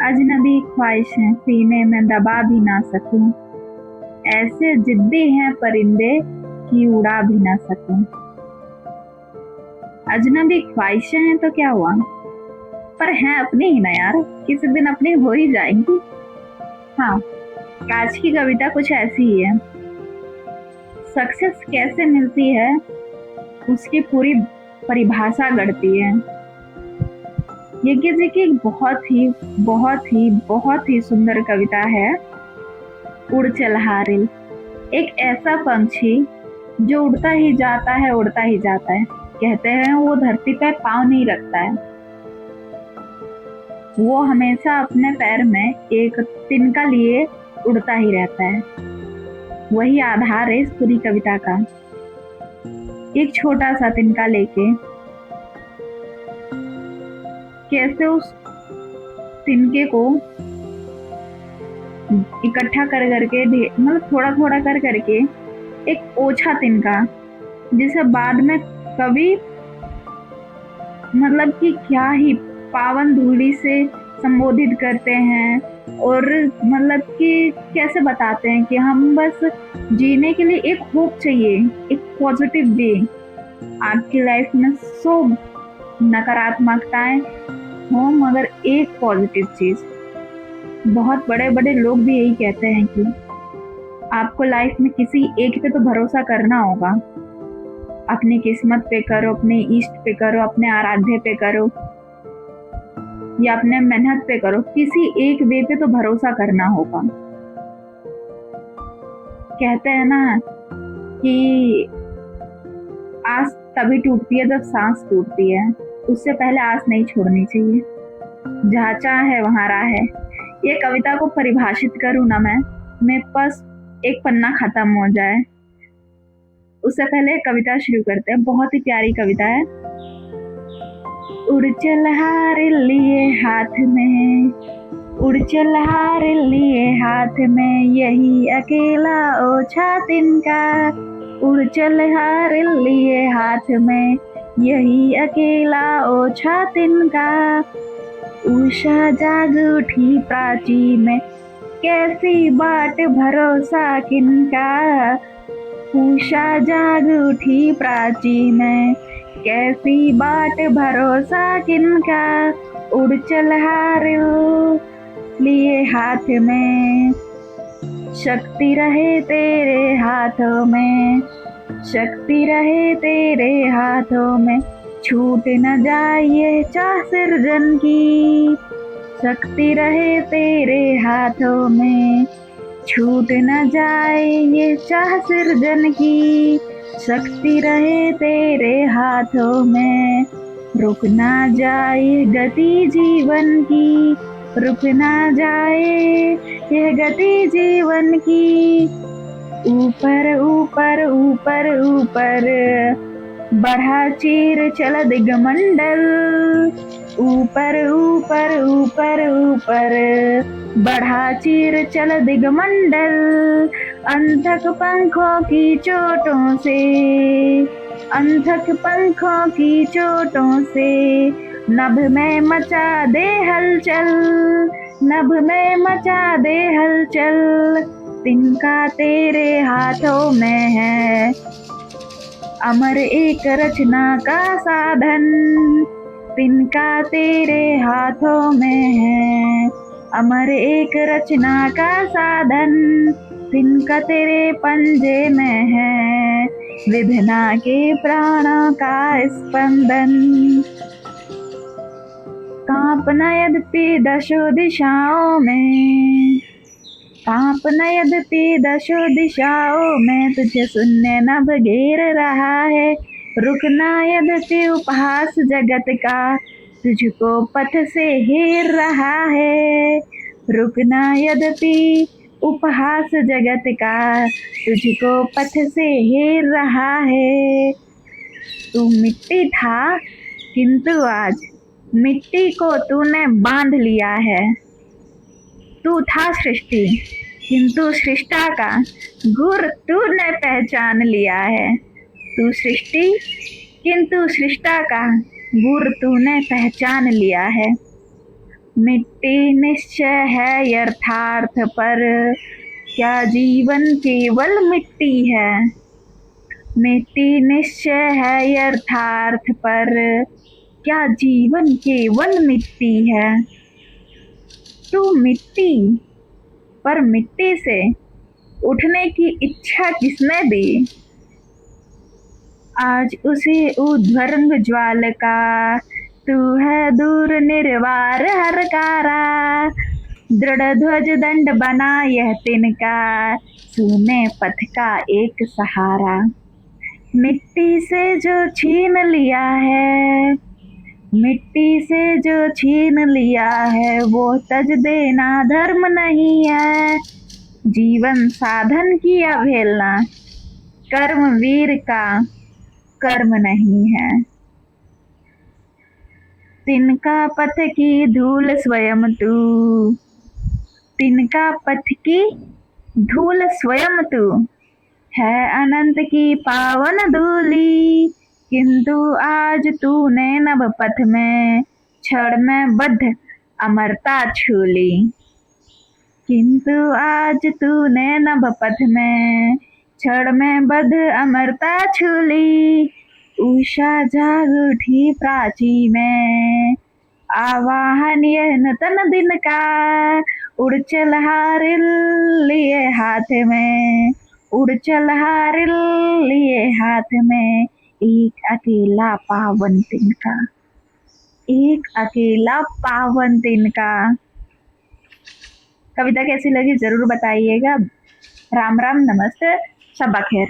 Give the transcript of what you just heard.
अजनबी ख्वाहिशें सीने में दबा भी ना सकूं, ऐसे जिद्दी हैं परिंदे कि उड़ा भी ना सकूं। अजनबी ख्वाहिशें हैं तो क्या हुआ, पर हैं अपनी ही ना यार, किसी दिन अपनी हो ही जाएंगी। हाँ, आज की कविता कुछ ऐसी ही है। सक्सेस कैसे मिलती है उसकी पूरी परिभाषा गढ़ती है। ये किसी की बहुत ही सुंदर कविता है। उड़ चल हारिल, एक ऐसा पंछी जो उड़ता ही जाता है, उड़ता ही जाता है। कहते हैं वो धरती पर पाँव नहीं रखता है, वो हमेशा अपने पैर में एक तिनका लिए उड़ता ही रहता है। वही आधार है इस पूरी कविता का। एक छोटा सा तिनका लेके कैसे उस तिनके को इकट्ठा कर करके मतलब थोड़ा थोड़ा कर करके एक ओछा तिनका, जिसे बाद में कवि मतलब कि क्या ही पावन धूलि से संबोधित करते हैं, और मतलब कि कैसे बताते हैं कि हम बस जीने के लिए एक होप चाहिए, एक पॉजिटिव वे। आपकी लाइफ में सब नकारात्मकताएं हो मगर एक पॉजिटिव चीज। बहुत बड़े बड़े लोग भी यही कहते हैं कि आपको लाइफ में किसी एक पे तो भरोसा करना होगा। अपनी किस्मत पे करो, अपने इष्ट पे करो, अपने आराध्य पे करो, या अपने मेहनत पे करो, किसी एक वे पे तो भरोसा करना होगा। कहते हैं ना कि आस तभी टूटती है जब सांस टूटती है, उससे पहले आस नहीं छोड़नी चाहिए। जहाँ चाह है वहाँ राह है। ये कविता को परिभाषित करूँ ना मैं, मेरे पास एक पन्ना खत्म हो जाए। उससे पहले कविता शुरू करते हैं, बहुत ही प्यारी कविता है। उड़ चल हार लिए हाथ में, उड़ चल हार लिए हाथ में, यही अकेला ओछा तिनका। उड़ चल हार लिए हाथ में, यही अकेला ओछा तिनका। उषा जाग उठी प्राची में, कैसी बाट भरोसा किनका। उषा जाग उठी प्राची में, कैसी बाट भरोसा किनका। उड़ चल हार लिए हाथ में, शक्ति रहे तेरे हाथों में, शक्ति रहे तेरे हाथों में, छूट न जाए ये चाह सृजन की। शक्ति रहे तेरे हाथों में, छूट न जाए ये चाह सृजन की। शक्ति रहे तेरे हाथों में, रुक ना जाए गति जीवन की। रुक ना जाए ये गति जीवन की। ऊपर ऊपर ऊपर ऊपर बढ़ा चीर चल दिगमंडल। ऊपर ऊपर ऊपर ऊपर बढ़ा चीर चल दिगमंडल। अंधक पंखों की चोटों से, अंधक पंखों की चोटों से, नभ में मचा दे हलचल। नभ में मचा दे हलचल। तिनका तेरे हाथों में है, अमर एक रचना का साधन। तिनका तेरे हाथों में है, अमर एक रचना का साधन। तिनका तेरे पंजे में है, विधना के प्राणों का स्पंदन। कांपना यद्यपि दशो दिशाओं में, कांपना यद्यपि दशो दिशाओं में, तुझे सुनने नभ घेर रहा है। रुकना यद्यपि उपहास जगत का, तुझको पथ से हेर रहा है। रुकना यद्यपि उपहास जगत का, तुझको पथ से हेर रहा है। तू मिट्टी था किंतु आज मिट्टी को तूने बांध लिया है। तू था सृष्टि किंतु सृष्टा का गुर तूने पहचान लिया है। तू सृष्टि किंतु सृष्टा का गुर तूने पहचान लिया है। मिट्टी निश्चय है यथार्थ पर, क्या जीवन केवल मिट्टी है। मिट्टी निश्चय है यथार्थ पर, क्या जीवन केवल मिट्टी है। तू मिट्टी, पर मिट्टी से उठने की इच्छा किसने दी। आज उसी ऊर्ध्वरंग ज्वाल का, तू है दूर निर्वार हरकारा। दृढ़ ध्वज दंड बना यह तिनका, सूने पथ का एक सहारा। मिट्टी से जो छीन लिया है, मिट्टी से जो छीन लिया है, वो तज देना धर्म नहीं है। जीवन साधन की अवहेलना कर्मवीर का कर्म नहीं है। तिनका पथ की धूल स्वयं तू, तिनका पथ की धूल स्वयं तू, है अनंत की पावन धूली। किंतु आज तूने नभ पथ में क्षण में बद्ध अमरता छू ली। किंतु आज तूने नभ पथ में क्षण में बद्ध अमरता छू ली। उषा जाग उठी प्राची में, आवाहन यह नूतन दिन का। उड़ चल हारिल लिए हाथ में, उड़ चल हारिल लिए हाथ में, एक अकेला पावन तिनका, एक अकेला पावन तिनका। कविता कैसी लगी जरूर बताइएगा। राम राम, नमस्ते, शब्बा खैर।